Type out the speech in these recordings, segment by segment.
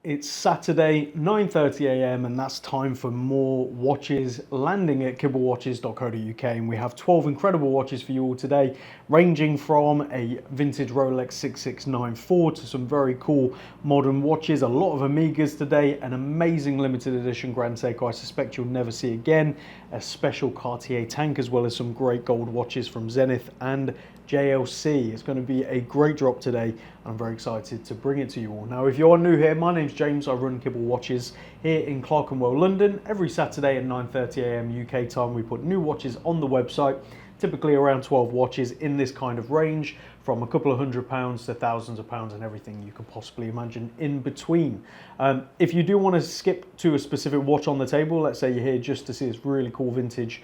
It's Saturday, 9:30 a.m. and that's time for more watches landing at kibblewatches.co.uk, and we have 12 incredible watches for you all today, ranging from a vintage Rolex 6694 to some very cool modern watches, a lot of Omegas today, an amazing limited edition Grand Seiko I suspect you'll never see again, a special Cartier tank, as well as some great gold watches from Zenith and JLC. It's going to be a great drop today. I'm very excited to bring it to you all. Now, if you are new here, my name's James. I run Kibble Watches here in Clerkenwell, London. Every Saturday at 9:30 a.m. UK time, we put new watches on the website, typically around 12 watches in this kind of range, from a couple of £100 to thousands of pounds and everything you could possibly imagine in between. If you do want to skip to a specific watch on the table, let's say you're here just to see this really cool vintage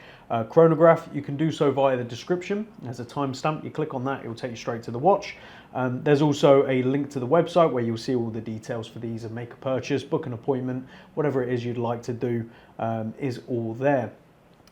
chronograph, you can do so via the description. There's a timestamp, you click on that, it will take you straight to the watch. There's also a link to the website where you'll see all the details for these and make a purchase, book an appointment, whatever it is you'd like to do is all there.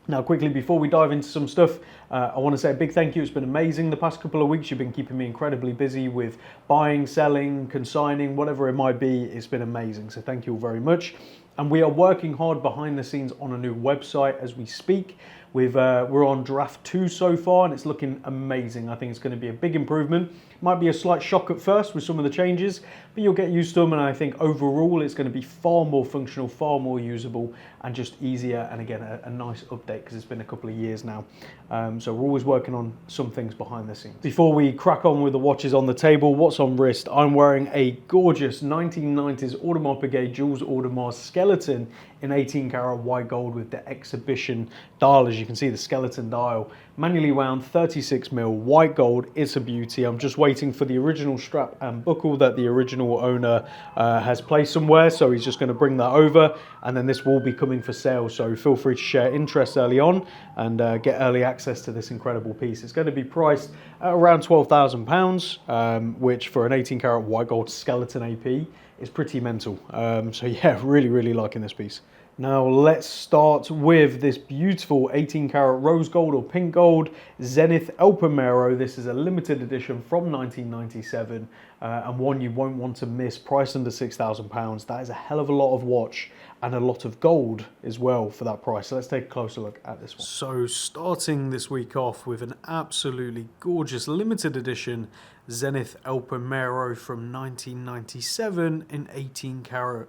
Now, quickly, before we dive into some stuff, I want to say a big thank you. It's been amazing the past couple of weeks. You've been keeping me incredibly busy with buying, selling, consigning, whatever it might be. It's been amazing. So thank you all very much. And we are working hard behind the scenes on a new website as we speak. We're on draft 2 so far, and it's looking amazing. I think it's going to be a big improvement. Might be a slight shock at first with some of the changes, but you'll get used to them, and I think overall it's going to be far more functional, far more usable, and just easier, and again, a nice update because it's been a couple of years now. So we're always working on some things behind the scenes. Before we crack on with the watches on the table, what's on wrist? I'm wearing a gorgeous 1990s Audemars Piguet Jules Audemars skeleton in 18 karat white gold with the exhibition dial. As you can see, the skeleton dial, manually wound, 36mm white gold. It's a beauty. I'm just waiting for the original strap and buckle that the original owner has placed somewhere, so he's just going to bring that over, and then this will be coming for sale. So feel free to share interest early on and get early access to this incredible piece. It's going to be priced at around £12,000, which for an 18 karat white gold skeleton AP is pretty mental. So yeah, really liking this piece. Now let's start with this beautiful 18 karat rose gold or pink gold Zenith El Primero. This is a limited edition from 1997 and one you won't want to miss, priced under £6,000. That is a hell of a lot of watch and a lot of gold as well for that price. So let's take a closer look at this one. So starting this week off with an absolutely gorgeous limited edition Zenith El Primero from 1997 in 18 karat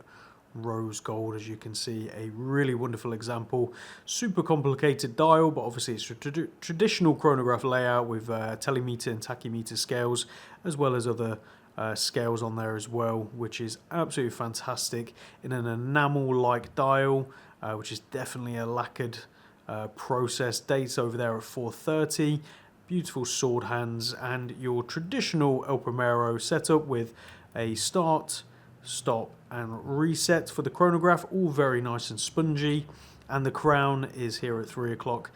rose gold. As you can see, a really wonderful example. Super complicated dial, but obviously it's a traditional chronograph layout with telemeter and tachymeter scales, as well as other scales on there as well, which is absolutely fantastic in an enamel-like dial, which is definitely a lacquered process. Dates over there at 4:30. Beautiful sword hands, and your traditional El Primero setup with a start, stop and reset for the chronograph, all very nice and spongy, and the crown is here at 3 o'clock,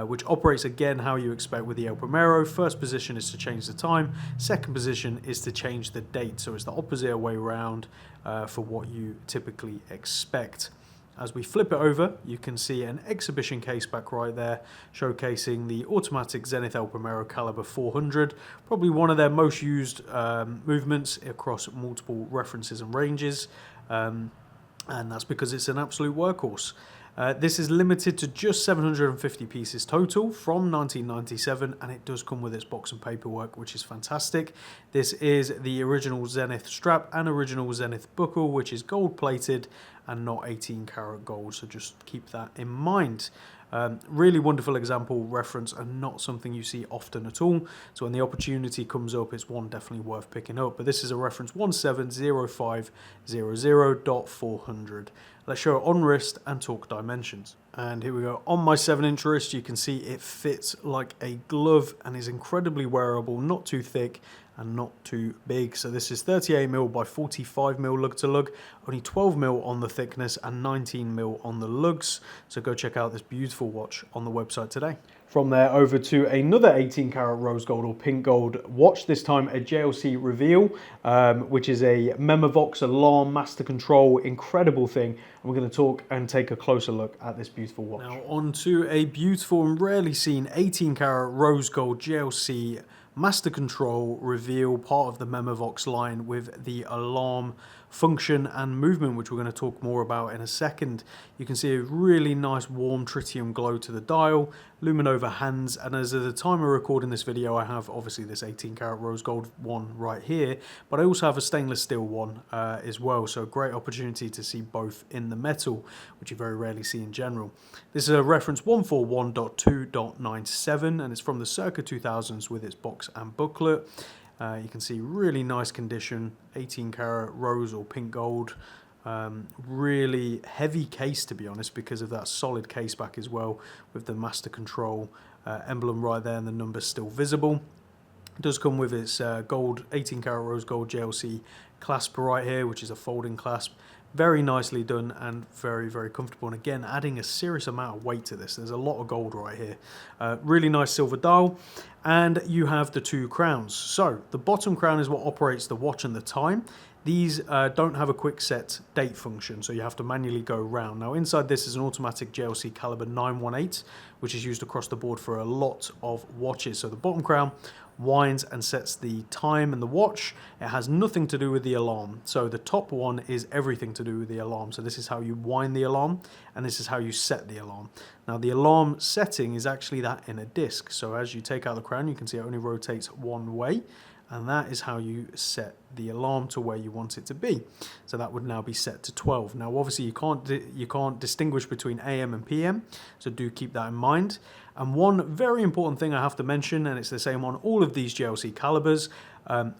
which operates again how you expect with the El Primero. First position is to change the time, second position is to change the date, so it's the opposite way around for what you typically expect. As we flip it over, you can see an exhibition case back right there, showcasing the automatic Zenith El Primero caliber 400, probably one of their most used movements across multiple references and ranges, and that's because it's an absolute workhorse. This is limited to just 750 pieces total from 1997, and it does come with its box and paperwork, which is fantastic. This is the original Zenith strap and original Zenith buckle, which is gold plated and not 18 karat gold, so just keep that in mind. Really wonderful example reference and not something you see often at all, so when the opportunity comes up, it's one definitely worth picking up. But this is a reference 170500.400. Let's show it on wrist and talk dimensions. And here we go. On my 7-inch wrist, you can see it fits like a glove and is incredibly wearable, not too thick and not too big. So this is 38mm by 45mm lug to lug, only 12mm on the thickness and 19mm on the lugs. So go check out this beautiful watch on the website today. From there over to another 18 karat rose gold or pink gold watch, this time a JLC Reveil, which is a Memovox alarm master control, incredible thing. And we're going to talk and take a closer look at this beautiful watch. Now on to a beautiful and rarely seen 18 karat rose gold JLC Master Control Reveil, part of the Memovox line with the alarm function and movement, which we're going to talk more about in a second. You can see a really nice warm tritium glow to the dial, Luminova hands, and as of the time of recording this video, I have obviously this 18 karat rose gold one right here, but I also have a stainless steel one as well, so a great opportunity to see both in the metal, which you very rarely see in general. This is a reference 141.2.97, and it's from the circa 2000s with its box and booklet. You can see really nice condition, 18 karat rose or pink gold. Really heavy case, to be honest, because of that solid case back as well, with the master control emblem right there and the numbers still visible. It does come with its gold 18 karat rose gold JLC clasp right here, which is a folding clasp. Very nicely done and very, very comfortable. And again, adding a serious amount of weight to this. There's a lot of gold right here. Really nice silver dial. And you have the two crowns. So the bottom crown is what operates the watch and the time. These don't have a quick set date function, so you have to manually go round. Now inside this is an automatic JLC caliber 918, which is used across the board for a lot of watches. So the bottom crown winds and sets the time and the watch. It has nothing to do with the alarm. So the top one is everything to do with the alarm. So this is how you wind the alarm, and this is how you set the alarm. Now the alarm setting is actually that in a disc. So as you take out the crown, you can see it only rotates one way. And that is how you set the alarm to where you want it to be. So that would now be set to 12. Now obviously you can't distinguish between AM and PM, so do keep that in mind. And one very important thing I have to mention, and it's the same on all of these JLC calibers,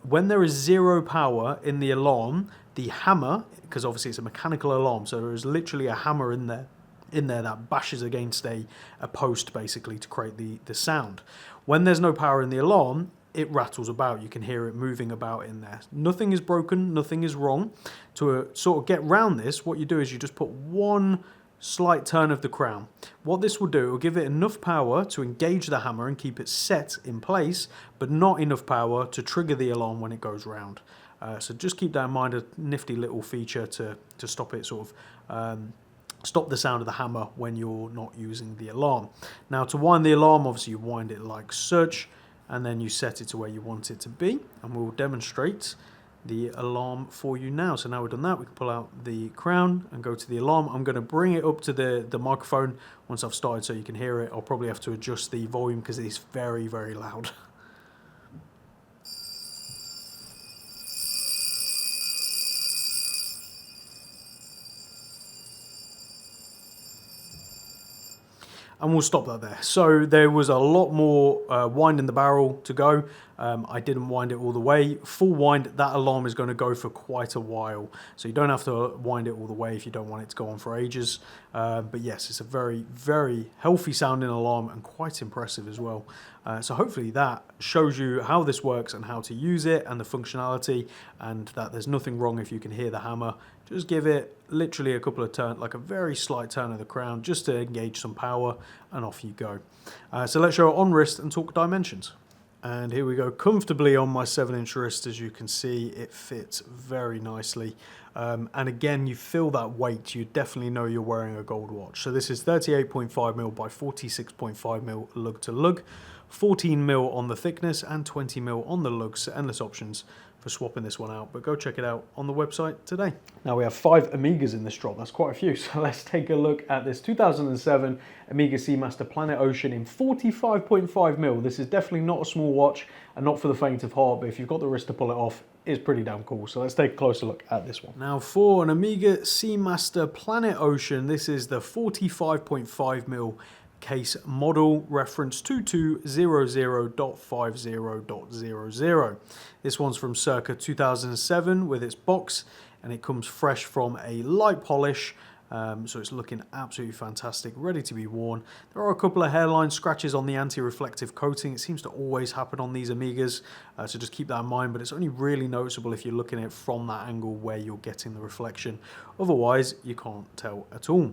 when there is zero power in the alarm, the hammer, because obviously it's a mechanical alarm, so there is literally a hammer in there that bashes against a post basically to create the sound. When there's no power in the alarm, it rattles about. You can hear it moving about in there. Nothing is broken, nothing is wrong. To sort of get round this, what you do is you just put one slight turn of the crown. What this will do, it will give it enough power to engage the hammer and keep it set in place, but not enough power to trigger the alarm when it goes round. So just keep that in mind, a nifty little feature to stop it sort of stop the sound of the hammer when you're not using the alarm. Now to wind the alarm, obviously you wind it like such, and then you set it to where you want it to be, and we'll demonstrate the alarm for you now. So now we've done that, we can pull out the crown and go to the alarm. I'm going to bring it up to the microphone once I've started so you can hear it. I'll probably have to adjust the volume because it is very, very loud. And we'll stop that there. So there was a lot more wind in the barrel to go. I didn't wind it all the way. Full wind, that alarm is going to go for quite a while. So you don't have to wind it all the way if you don't want it to go on for ages. But yes, it's a very, very healthy sounding alarm and quite impressive as well. So hopefully that shows you how this works and how to use it and the functionality, and that there's nothing wrong if you can hear the hammer. Just give it literally a couple of turns, like a very slight turn of the crown, just to engage some power, and off you go. So let's show it on wrist and talk dimensions. And here we go, comfortably on my 7-inch wrist. As you can see, it fits very nicely. And again, you feel that weight, you definitely know you're wearing a gold watch. So this is 38.5mm by 46.5mm lug to lug, 14mm on the thickness and 20mm on the lug. So endless options for swapping this one out, but go check it out on the website today. Now we have 5 Omegas in this drop. That's quite a few. So let's take a look at this 2007 Omega Seamaster Planet Ocean in 45.5mm. This is definitely not a small watch and not for the faint of heart, but if you've got the wrist to pull it off, it's pretty damn cool. So let's take a closer look at this one. Now for an Omega Seamaster Planet Ocean, this is the 45.5mm case model, reference 2200.50.00. This one's from circa 2007 with its box, and it comes fresh from a light polish. So it's looking absolutely fantastic, ready to be worn. There are a couple of hairline scratches on the anti-reflective coating. It seems to always happen on these Omegas, so just keep that in mind, but it's only really noticeable if you're looking at it from that angle where you're getting the reflection. Otherwise, you can't tell at all.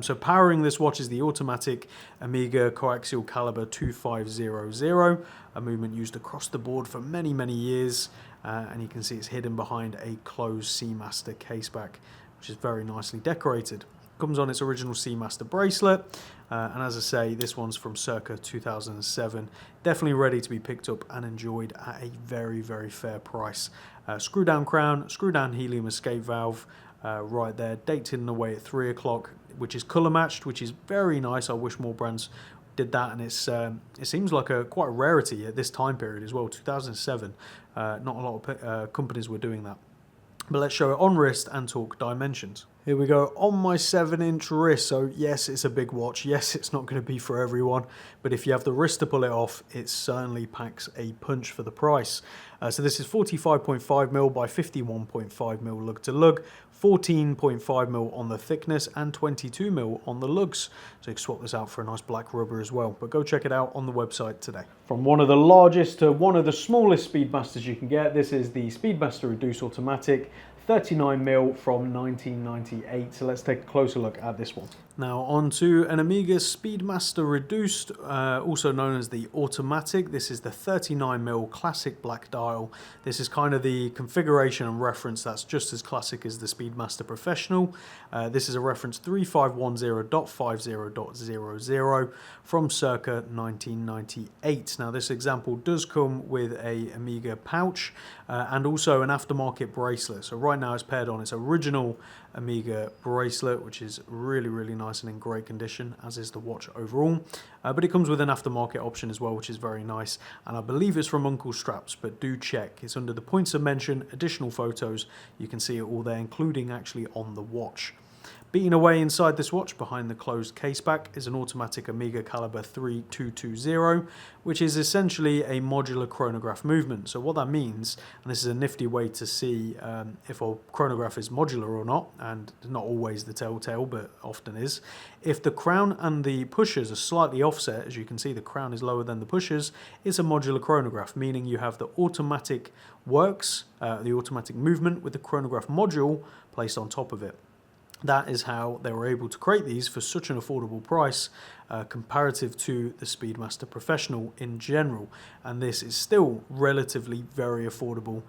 So powering this watch is the automatic Omega coaxial caliber 2500, a movement used across the board for many, many years, and you can see it's hidden behind a closed Seamaster caseback, which is very nicely decorated. Comes on its original Seamaster bracelet, and as I say, this one's from circa 2007. Definitely ready to be picked up and enjoyed at a very, very fair price. Screw down crown, screw down helium escape valve, right there, date hidden away at 3 o'clock, which is colour matched, which is very nice. I wish more brands did that, and it seems like quite a rarity at this time period as well. 2007, not a lot of companies were doing that. But let's show it on wrist and talk dimensions. Here we go, on my 7-inch wrist. So yes, it's a big watch. Yes, it's not going to be for everyone, but if you have the wrist to pull it off, it certainly packs a punch for the price. So this is 45.5mm by 51.5mm lug to lug, 14.5mm on the thickness, and 22mm on the lugs. So you can swap this out for a nice black rubber as well. But go check it out on the website today. From one of the largest to one of the smallest Speedmasters you can get, this is the Speedmaster Reduce Automatic, 39mm from 1998. So let's take a closer look at this one. Now on to an Omega Speedmaster Reduced, also known as the Automatic. This is the 39mm classic black dial. This is kind of the configuration and reference that's just as classic as the Speedmaster Professional. This is a reference 3510.50.00 from circa 1998. Now this example does come with a Omega pouch and also an aftermarket bracelet. So right now it's paired on its original Omega bracelet, which is really, really nice and in great condition, as is the watch overall. But it comes with an aftermarket option as well, which is very nice. And I believe it's from Uncle Straps, but do check. It's under the points of mention, additional photos. You can see it all there, including actually on the watch. Beating away inside this watch behind the closed caseback is an automatic Omega caliber 3220, which is essentially a modular chronograph movement. So what that means, and this is a nifty way to see if a chronograph is modular or not, and not always the telltale, but often is, if the crown and the pushers are slightly offset, as you can see the crown is lower than the pushers, it's a modular chronograph, meaning you have the automatic works, the automatic movement with the chronograph module placed on top of it. That is how they were able to create these for such an affordable price comparative to the Speedmaster Professional in general. And this is still relatively very affordable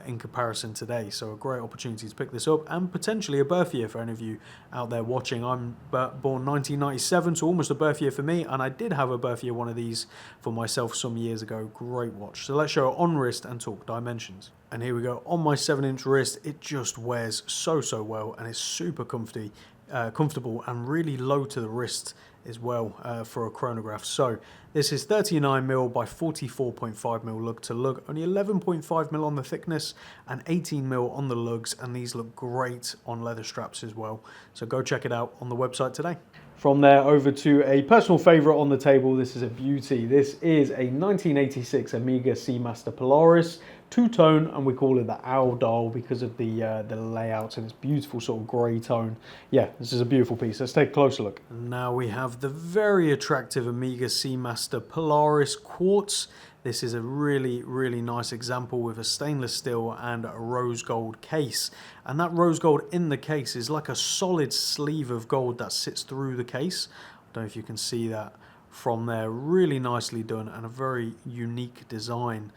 in comparison today. So a great opportunity to pick this up, and potentially a birth year for any of you out there watching. I'm born 1997, so almost a birth year for me. And I did have a birth year one of these for myself some years ago. Great watch. So let's show it on wrist and talk dimensions. And here we go, on my 7-inch wrist. It just wears so well, and it's super comfortable and really low to the wrist as well for a chronograph. So this is 39mm by 44.5mm lug to lug, only 11.5mm on the thickness and 18mm on the lugs, and these look great on leather straps as well. So go check it out on the website today. From there over to a personal favourite on the table. This is a beauty. This is a 1986 Omega Seamaster Polaris, two-tone, and we call it the owl dial because of the layout and its beautiful sort of grey tone. Yeah, this is a beautiful piece. Let's take a closer look. Now we have the very attractive Omega Seamaster Polaris Quartz. This is a really nice example with a stainless steel and a rose gold case. And that rose gold in the case is like a solid sleeve of gold that sits through the case. I don't know if you can see that from there. Really nicely done and a very unique design.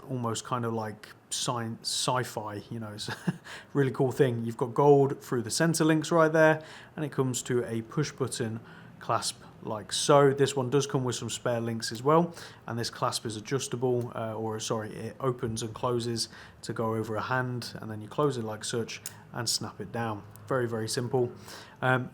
Almost kind of like sci-fi, you know. It's a really cool thing. You've got gold through the center links right there, and it comes to a push button clasp like so. This one does come with some spare links as well, and this clasp is adjustable, it opens and closes to go over a hand, and then you close it like such and snap it down. Very simple.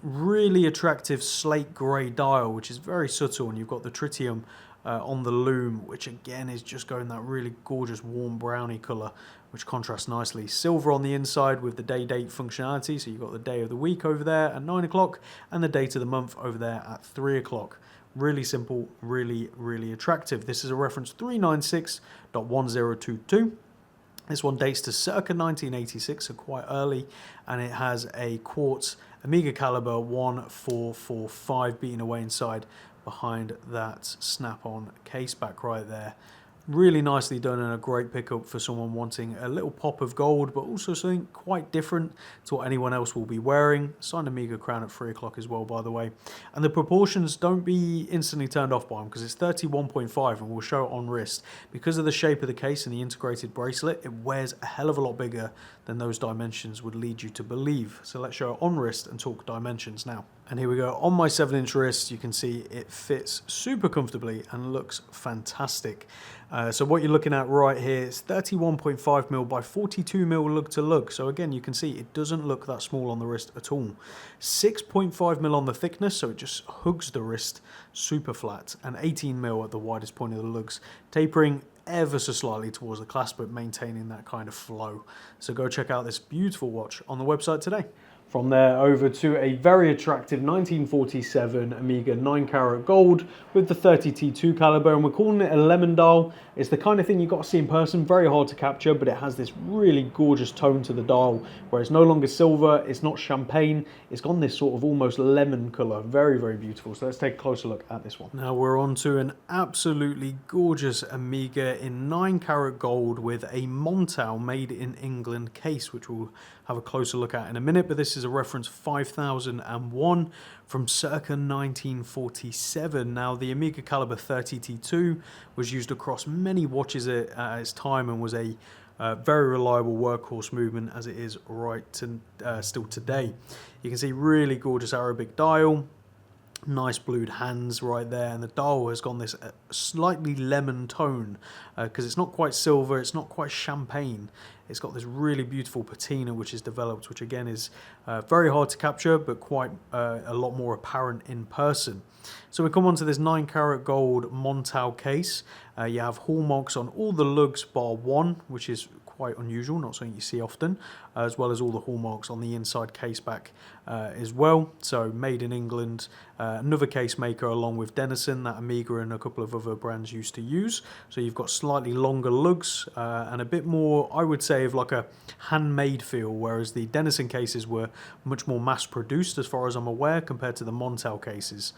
Really attractive slate grey dial, which is very subtle, and you've got the tritium on the loom, which again is just going that really gorgeous warm browny colour, which contrasts nicely. Silver on the inside with the day-date functionality, so you've got the day of the week over there at 9 o'clock and the date of the month over there at 3 o'clock. Really simple, really attractive. This is a reference 396.1022. This one dates to circa 1986, so quite early, and it has a quartz Omega caliber 1445 beating away inside behind that snap-on case back right there. Really nicely done and a great pickup for someone wanting a little pop of gold, but also something quite different to what anyone else will be wearing. Signed Omega crown at 3 o'clock as well, by the way. And the proportions, don't be instantly turned off by them, because it's 31.5 and we'll show it on wrist. Because of the shape of the case and the integrated bracelet, it wears a hell of a lot bigger than those dimensions would lead you to believe. So let's show it on wrist and talk dimensions now. And here we go. On my 7-inch wrist, you can see it fits super comfortably and looks fantastic. So what you're looking at right here is 31.5mm by 42mm lug to lug. So again, you can see it doesn't look that small on the wrist at all. 6.5mm on the thickness, so it just hugs the wrist super flat. And 18mm at the widest point of the lugs, tapering ever so slightly towards the clasp, but maintaining that kind of flow. So go check out this beautiful watch on the website today. From there over to a very attractive 1947 Omega 9-carat gold with the 30T2 caliber, and we're calling it a lemon dial. It's the kind of thing you've got to see in person, very hard to capture, but it has this really gorgeous tone to the dial, where it's no longer silver, it's not champagne, it's gone this sort of almost lemon colour. Very, very beautiful. So let's take a closer look at this one. Now we're on to an absolutely gorgeous Omega in 9-carat gold with a Montal made in England case, which we'll have a closer look at in a minute, but this is a reference 5001 from circa 1947. Now the Omega caliber 30T2 was used across many watches at its time and was a very reliable workhorse movement, as it is right to, still today. You can see really gorgeous Arabic dial, nice blued hands right there, and the dial has gone this slightly lemon tone because it's not quite silver, it's not quite champagne. It's got this really beautiful patina which is developed, which again is very hard to capture, but quite a lot more apparent in person. So we come on to this 9-carat gold Montal case. You have hallmarks on all the lugs bar one, which is quite unusual, not something you see often, as well as all the hallmarks on the inside case back as well. So made in England, another case maker along with Denison that Omega and a couple of other brands used to use. So you've got slightly longer lugs and a bit more, I would say, of like a handmade feel, whereas the Denison cases were much more mass produced as far as I'm aware compared to the Montal cases.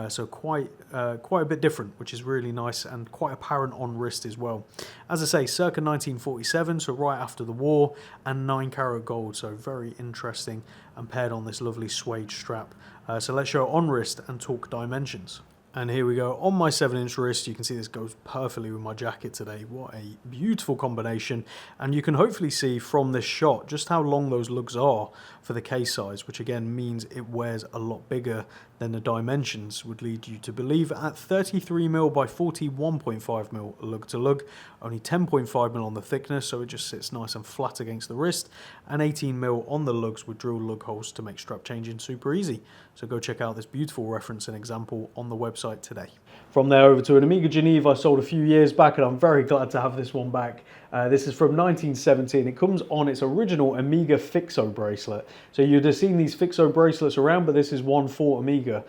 So quite a bit different, which is really nice and quite apparent on wrist as well. As I say, circa 1947, so right after the war, and 9-carat gold, so very interesting, and paired on this lovely suede strap. So let's show it on wrist and talk dimensions. And here we go, on my 7-inch wrist. You can see this goes perfectly with my jacket today. What a beautiful combination. And you can hopefully see from this shot just how long those lugs are for the case size, which again means it wears a lot bigger than the dimensions would lead you to believe. At 33mm by 41.5mm lug to lug, only 10.5mm on the thickness, so it just sits nice and flat against the wrist, and 18mm on the lugs with drill lug holes to make strap changing super easy. So go check out this beautiful reference and example on the website today. From there over to an Omega Geneve I sold a few years back, and I'm very glad to have this one back. This is from 1970, and it comes on its original Omega Fixo bracelet. So you'd have seen these Fixo bracelets around, but this is one for Omega,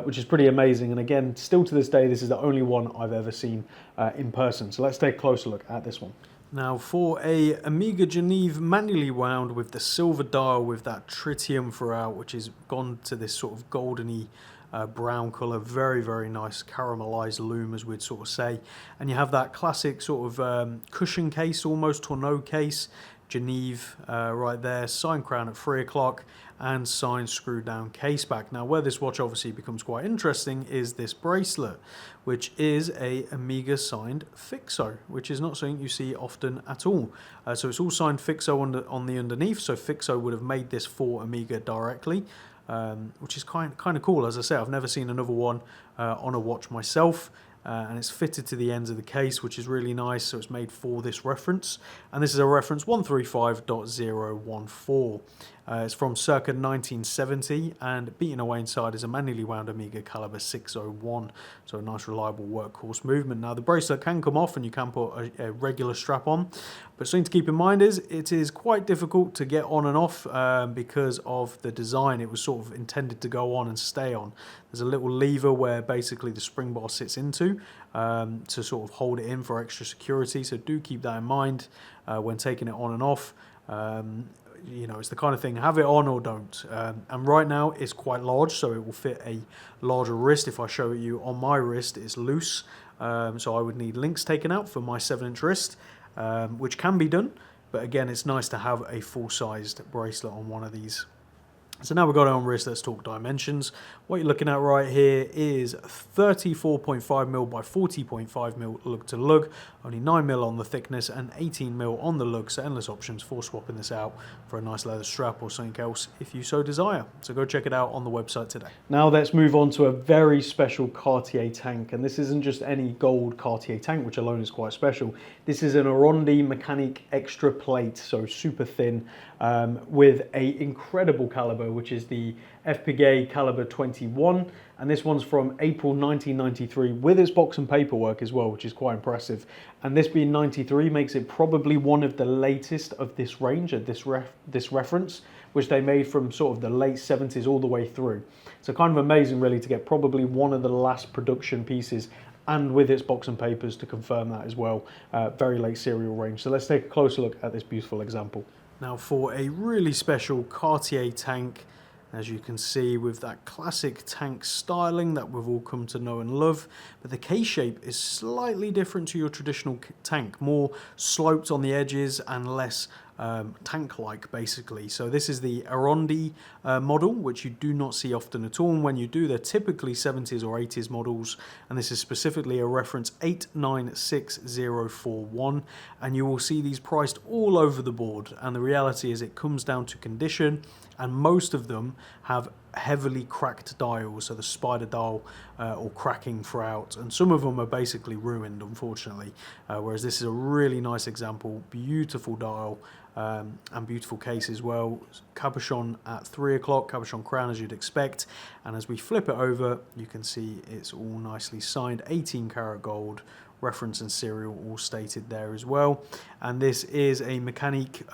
which is pretty amazing. And again, still to this day, this is the only one I've ever seen in person. So let's take a closer look at this one. Now for a Omega Geneve manually wound with the silver dial with that tritium throughout, which has gone to this sort of goldeny brown colour, very, very nice caramelized lume, as we'd sort of say. And you have that classic sort of cushion case, almost tonneau case, Geneve right there, signed crown at 3 o'clock, and signed screw down case back. Now where this watch obviously becomes quite interesting is this bracelet, which is a Omega signed Fixo, which is not something you see often at all. So it's all signed Fixo on the underneath, so Fixo would have made this for Omega directly. Which is kind of cool. As I say, I've never seen another one on a watch myself, and it's fitted to the ends of the case, which is really nice. So it's made for this reference, and this is a reference 135.014. It's from circa 1970, and beating away inside is a manually wound Omega caliber 601, so a nice reliable workhorse movement. Now the bracelet can come off and you can put a regular strap on, but something to keep in mind is it is quite difficult to get on and off because of the design. It was sort of intended to go on and stay on. There's a little lever where basically the spring bar sits into to sort of hold it in for extra security, so do keep that in mind when taking it on and off. You know, it's the kind of thing, have it on or don't. And right now it's quite large, so it will fit a larger wrist. If I show it you on my wrist, it's loose, So I would need links taken out for my 7-inch wrist, which can be done. But again, it's nice to have a full-sized bracelet on one of these. So now we've got it on wrist, let's talk dimensions. What you're looking at right here is 34.5mm by 40.5mm lug to lug, only 9mm on the thickness and 18mm on the lug, so endless options for swapping this out for a nice leather strap or something else if you so desire. So go check it out on the website today. Now let's move on to a very special Cartier tank, and this isn't just any gold Cartier tank, which alone is quite special. This is an Arrondie mechanic extra plate, so super thin, with a incredible caliber, which is the FPGA caliber 21, and this one's from April 1993 with its box and paperwork as well, which is quite impressive. And this being 93 makes it probably one of the latest of this range at this reference, which they made from sort of the late 70s all the way through. So kind of amazing really to get probably one of the last production pieces, and with its box and papers to confirm that as well. Very late serial range. So let's take a closer look at this beautiful example. Now for a really special Cartier tank, as you can see, with that classic tank styling that we've all come to know and love, but the case shape is slightly different to your traditional tank, more sloped on the edges and less tank-like basically. So this is the Arrondie model, which you do not see often at all, and when you do, they're typically 70s or 80s models, and this is specifically a reference 896041, and you will see these priced all over the board, and the reality is it comes down to condition, and most of them have heavily cracked dials, so the spider dial or cracking throughout, and some of them are basically ruined, unfortunately, whereas this is a really nice example. Beautiful dial and beautiful case as well. Cabochon at 3 o'clock, cabochon crown as you'd expect, and as we flip it over you can see it's all nicely signed, 18 karat gold, reference and serial all stated there as well. And this is a mechanic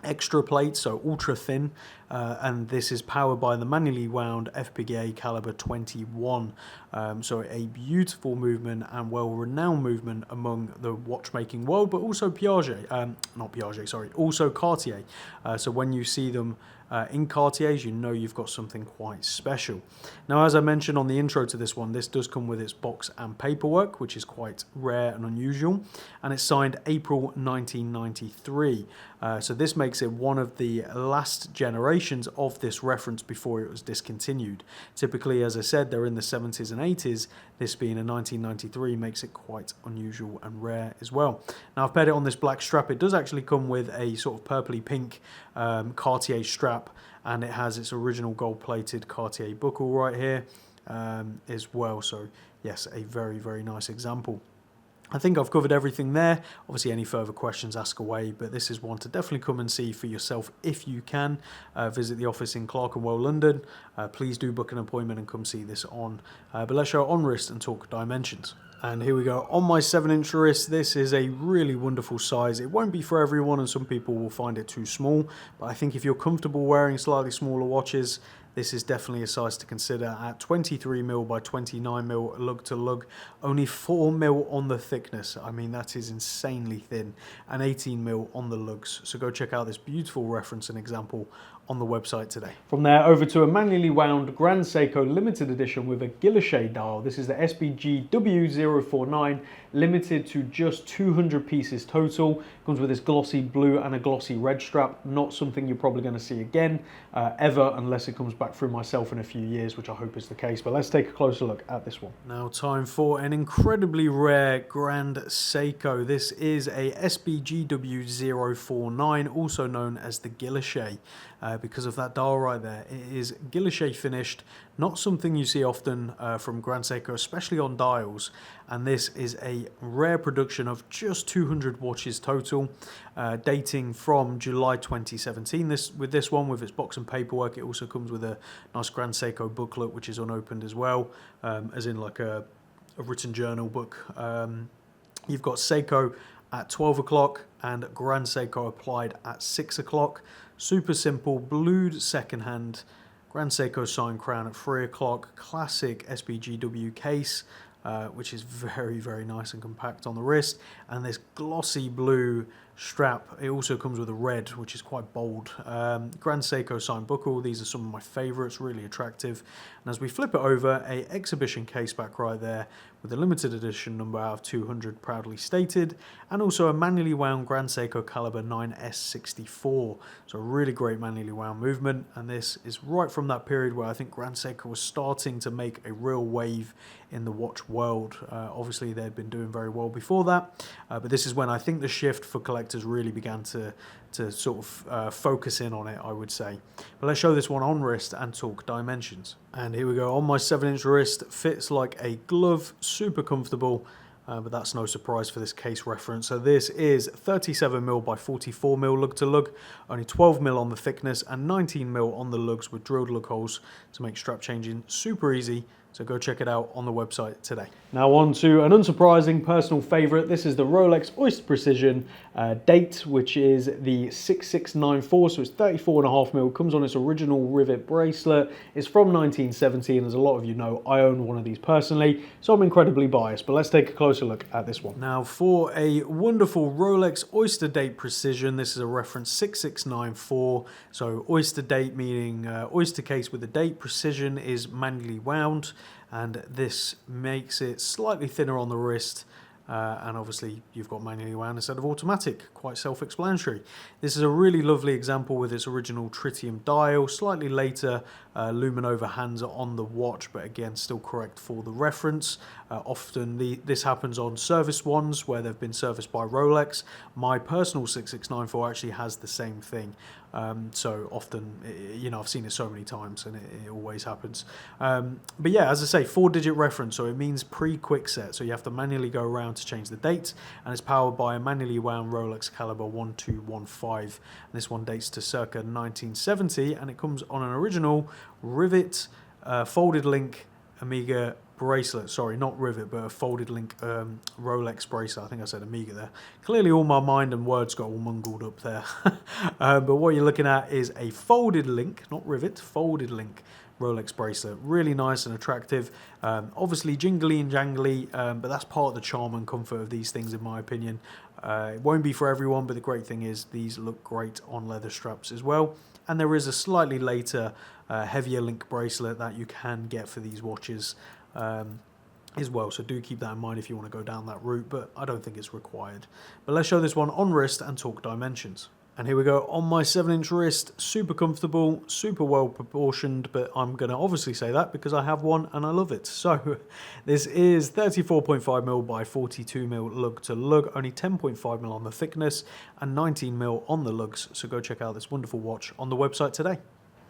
extra plate, so ultra thin, and this is powered by the manually wound FPGA caliber 21. So a beautiful movement and well-renowned movement among the watchmaking world, but also also Cartier. So when you see them in Cartiers, you know you've got something quite special. Now, as I mentioned on the intro to this one, this does come with its box and paperwork, which is quite rare and unusual, and it's signed April 1993. So this makes it one of the last generations of this reference before it was discontinued. Typically, as I said, they're in the 70s and 80s. This being a 1993 makes it quite unusual and rare as well. Now, I've paired it on this black strap. It does actually come with a sort of purpley pink Cartier strap, and it has its original gold-plated Cartier buckle right here as well. So yes, a very, very nice example. I think I've covered everything there. Obviously, any further questions, ask away, but this is one to definitely come and see for yourself if you can. Visit the office in Clerkenwell, London. Please do book an appointment and come see this on. But let's show it on wrist and talk dimensions. And here we go. On my 7-inch wrist, this is a really wonderful size. It won't be for everyone, and some people will find it too small, but I think if you're comfortable wearing slightly smaller watches, this is definitely a size to consider at 23mm by 29mm lug to lug, only 4mm on the thickness. I mean, that is insanely thin, and 18mm on the lugs. So go check out this beautiful reference and example on the website today. From there over to a manually wound Grand Seiko limited edition with a guilloche dial. This is the SBG W049, limited to just 200 pieces total. Comes with this glossy blue and a glossy red strap. Not something you're probably going to see again ever, unless it comes back through myself in a few years, which I hope is the case. But let's take a closer look at this one. Now time for an incredibly rare Grand Seiko. This is a SBG W049, also known as the guilloche. Because of that dial right there. It is guilloche finished, not something you see often from Grand Seiko, especially on dials, and this is a rare production of just 200 watches total, dating from July 2017. With this one, with its box and paperwork, it also comes with a nice Grand Seiko booklet, which is unopened as well, as in like a written journal book. You've got Seiko at 12 o'clock and Grand Seiko applied at 6 o'clock. Super simple, blued secondhand, Grand Seiko signed crown at 3 o'clock, classic SBGW case, which is very, very nice and compact on the wrist, and this glossy blue strap. It also comes with a red, which is quite bold. Grand Seiko signed buckle. These are some of my favourites, really attractive. And as we flip it over, a exhibition case back right there with a limited edition number out of 200 proudly stated, and also a manually wound Grand Seiko caliber 9S64. So a really great manually wound movement, and this is right from that period where I think Grand Seiko was starting to make a real wave in the watch world. Obviously they'd been doing very well before that, but this is when I think the shift for collectors really began to sort of focus in on it, I would say. But let's show this one on wrist and talk dimensions. And here we go, on my 7-inch wrist, fits like a glove, super comfortable, but that's no surprise for this case reference. So this is 37mm by 44mm lug to lug, only 12mm on the thickness and 19mm on the lugs with drilled lug holes to make strap changing super easy. So go check it out on the website today. Now on to an unsurprising personal favourite. This is the Rolex Oyster Precision date, which is the 6694, so it's 34.5mm, comes on its original rivet bracelet. It's from 1970, and as a lot of you know, I own one of these personally, so I'm incredibly biased, but let's take a closer look at this one. Now for a wonderful Rolex Oyster Date Precision, this is a reference 6694, so Oyster Date meaning oyster case with a date, precision is manually wound, and this makes it slightly thinner on the wrist, and obviously you've got manually wound instead of automatic, quite self-explanatory. This is a really lovely example with its original tritium dial, slightly later Luminova hands on the watch, but again still correct for the reference. Often this happens on service ones where they've been serviced by Rolex. My personal 6694 actually has the same thing. So often, you know, I've seen it so many times and it always happens. But yeah, as I say, 4-digit reference, so it means pre-quick set. So you have to manually go around to change the date, and it's powered by a manually wound Rolex caliber 1215. And this one dates to circa 1970, and it comes on an original rivet folded link Omega bracelet. Sorry, not rivet, but a folded link Rolex bracelet. I think I said Omega there. Clearly all my mind and words got all mungled up there. But what you're looking at is a folded link, not rivet, folded link Rolex bracelet. Really nice and attractive. Obviously jingly and jangly, but that's part of the charm and comfort of these things in my opinion. It won't be for everyone, but the great thing is these look great on leather straps as well. And there is a slightly later heavier link bracelet that you can get for these watches as well, so do keep that in mind if you want to go down that route, but I don't think it's required. But let's show this one on wrist and talk dimensions. And here we go, on my 7-inch wrist, super comfortable, super well proportioned, but I'm going to obviously say that because I have one and I love it. So this is 34.5mm by 42mm lug to lug, only 10.5mm on the thickness and 19mm on the lugs. So go check out this wonderful watch on the website today.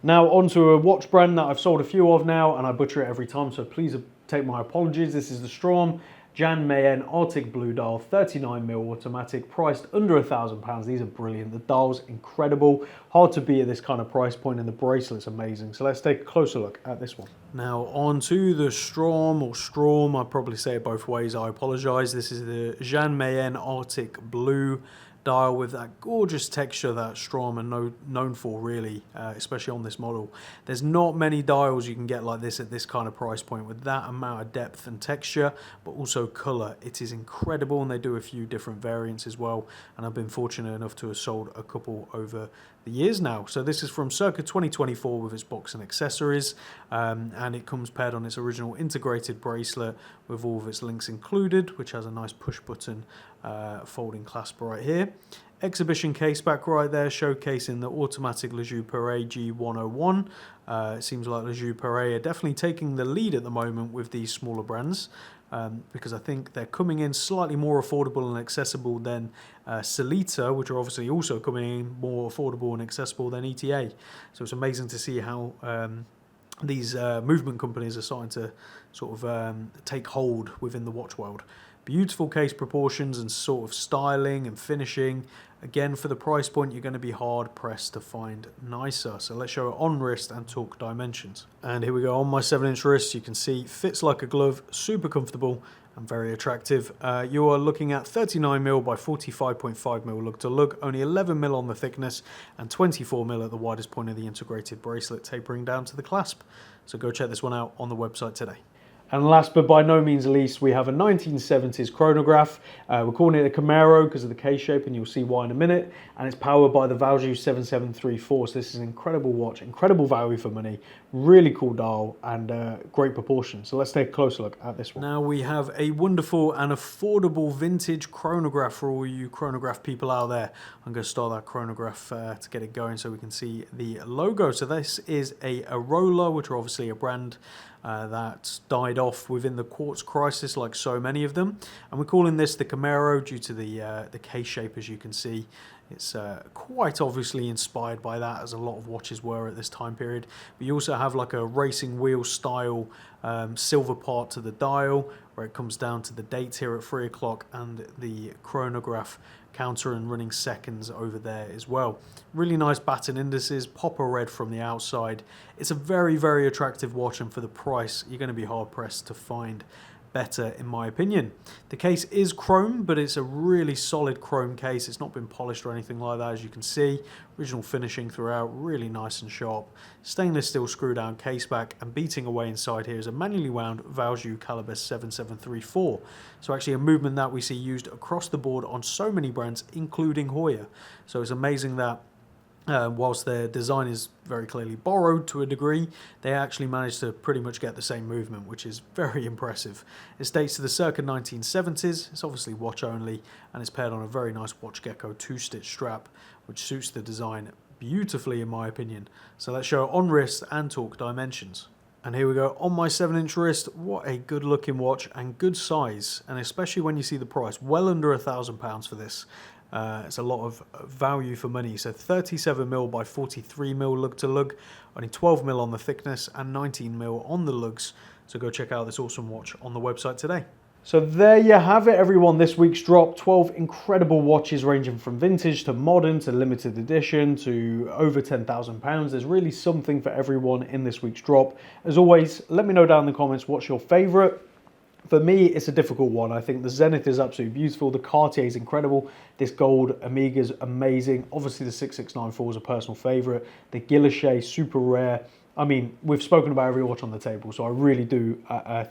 Now onto a watch brand that I've sold a few of now, and I butcher it every time, so please take my apologies. This is the Strom Jan Mayen Arctic Blue Dial, 39mm automatic, priced under £1,000. These are brilliant. The dial's incredible. Hard to beat at this kind of price point, and the bracelet's amazing. So let's take a closer look at this one. Now on to the Strom, or Strom, I probably say it both ways, I apologise. This is the Jan Mayen Arctic Blue dial with that gorgeous texture that Strom are known for, really, especially on this model. There's not many dials you can get like this at this kind of price point with that amount of depth and texture, but also colour. It is incredible, and they do a few different variants as well, and I've been fortunate enough to have sold a couple over the years now. So this is from circa 2024 with its box and accessories, and it comes paired on its original integrated bracelet with all of its links included, which has a nice push button folding clasp right here. Exhibition case back right there, showcasing the automatic Le Jeu Perret G101. It seems like Le Jeu Perret are definitely taking the lead at the moment with these smaller brands, because I think they're coming in slightly more affordable and accessible than Sellita, which are obviously also coming in more affordable and accessible than ETA. So it's amazing to see how these movement companies are starting to sort of take hold within the watch world. Beautiful case proportions and sort of styling and finishing. Again, for the price point, you're going to be hard pressed to find nicer. So let's show it on wrist and talk dimensions. And here we go, on my 7-inch wrist, you can see fits like a glove, super comfortable and very attractive. You are looking at 39mm by 45.5mm lug to lug, only 11mm on the thickness and 24mm at the widest point of the integrated bracelet, tapering down to the clasp. So go check this one out on the website today. And last but by no means least, we have a 1970s chronograph. We're calling it a Camaro because of the K shape, and you'll see why in a minute. And it's powered by the Valjoux 7734. So this is an incredible watch, incredible value for money, really cool dial, and great proportion. So let's take a closer look at this one. Now we have a wonderful and affordable vintage chronograph for all you chronograph people out there. I'm going to start that chronograph to get it going so we can see the logo. So this is a Arola, which are obviously a brand that died off within the quartz crisis, like so many of them, and we're calling this the Camaro due to the K shape. As you can see, it's quite obviously inspired by that, as a lot of watches were at this time period. But you also have like a racing wheel style silver part to the dial, where it comes down to the dates here at 3 o'clock, and the chronograph counter and running seconds over there as well. Really nice batten indices, popper red from the outside. It's a very, very attractive watch, and for the price, you're going to be hard pressed to find better, in my opinion. The case is chrome, but it's a really solid chrome case. It's not been polished or anything like that, as you can see. Original finishing throughout, really nice and sharp. Stainless steel screw down case back, and beating away inside here is a manually wound Valjoux caliber 7734. So actually a movement that we see used across the board on so many brands, including Hoya. So it's amazing that whilst their design is very clearly borrowed to a degree, they actually managed to pretty much get the same movement, which is very impressive. It dates to the circa 1970s, it's obviously watch only, and it's paired on a very nice Watch Gecko 2-stitch strap, which suits the design beautifully in my opinion. So let's show on wrist and talk dimensions. And here we go on my 7-inch wrist. What a good looking watch and good size, and especially when you see the price, well under £1,000 for this. It's a lot of value for money. So 37mm by 43mm lug to lug, only 12mm on the thickness and 19mm on the lugs. So go check out this awesome watch on the website today. So there you have it, everyone. This week's drop, 12 incredible watches ranging from vintage to modern to limited edition to over £10,000. There's really something for everyone in this week's drop. As always, let me know down in the comments what's your favourite. For me, it's a difficult one. I think the Zenith is absolutely beautiful. The Cartier is incredible. This gold Omega is amazing. Obviously, the 6694 is a personal favourite. The Guilloche, super rare. I mean, we've spoken about every watch on the table, so I really do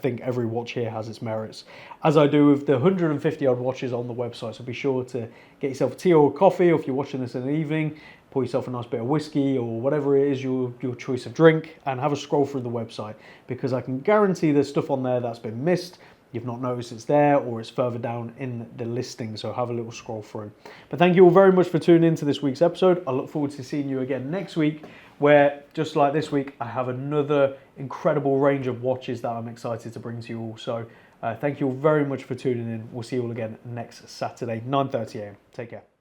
think every watch here has its merits, as I do with the 150 odd watches on the website. So be sure to get yourself a tea or a coffee, or if you're watching this in the evening, pour yourself a nice bit of whiskey or whatever it is your choice of drink, and have a scroll through the website, because I can guarantee there's stuff on there that's been missed. You've not noticed it's there, or it's further down in the listing, so have a little scroll through. But thank you all very much for tuning in to this week's episode. I look forward to seeing you again next week, where, just like this week, I have another incredible range of watches that I'm excited to bring to you all. So thank you all very much for tuning in. We'll see you all again next Saturday, 9:30 AM. Take care.